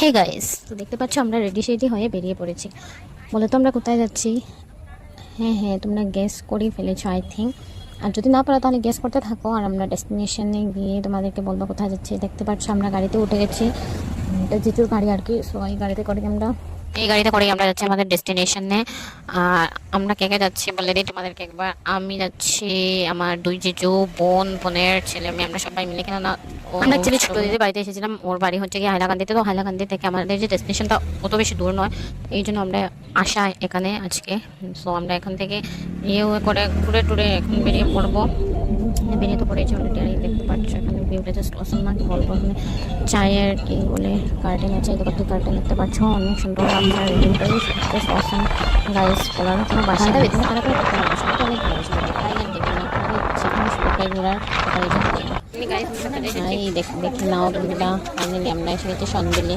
Hey guys, তো দেখতে পাচ্ছ আমরা রেডি সেডি হয়ে বেরিয়ে পড়েছি। বলে তো আমরা কোথায় যাচ্ছি? হ্যাঁ হ্যাঁ, তোমরা গেস করে ফেলেছো আই থিঙ্ক। আর যদি না পারো তাহলে গেস করতে থাকো, আর আমরা ডেস্টিনেশনে গিয়ে তোমাদেরকে বলবো কোথায় যাচ্ছি। দেখতে পাচ্ছ আমরা গাড়িতে উঠে গেছি, এটা জিতুর গাড়ি আর কি। সো এই গাড়িতে করে আমরা যাচ্ছি আমাদের ডেস্টিনেশনে। আর আমরা কে কে যাচ্ছি বলে দিই তোমাদেরকে একবার। আমি যাচ্ছি, আমার দুই জিজু, বোনের ছেলে মেয়ে, আমরা সবাই মিলে। কেন না আমরা অ্যাকচুয়ালি ছোটো দিদির বাড়িতে এসেছিলাম, ওর বাড়ি হচ্ছে গিয়ে হাইলাকান্দিতে। তো হাইলাকান্দি থেকে আমাদের যে ডেস্টিনেশনটা অত বেশি দূর নয়, এই জন্য আমরা আসা এখানে আজকে। সো আমরা এখান থেকে ইয়ে করে ঘুরে টুরে এখন বেরিয়ে পড়বো। বেরিয়ে তো পড়েছি অলরেডি। আর এই দেখতে পাচ্ছ এখানে ভিউটা জাস্ট অসম না, কি বলবো। এখানে চায়ের কি বলে কার্টেন আছে, এই দোকানটি কার্টেন দেখতে পাচ্ছ, অনেক সুন্দর। আমরা রেটিংটাই জাস্ট অসম গাইস। বলার কোনো বাসাটা বেতন খারাপ করে করতে হবে, সেটা অনেক ভালো ছিল। তাই আর দেখি না, সেখানে সুপার ঘোরার এই দেখি নাও বন্ধুরা, ফাইনালি আমরা এসে গেছি সন্দেলে।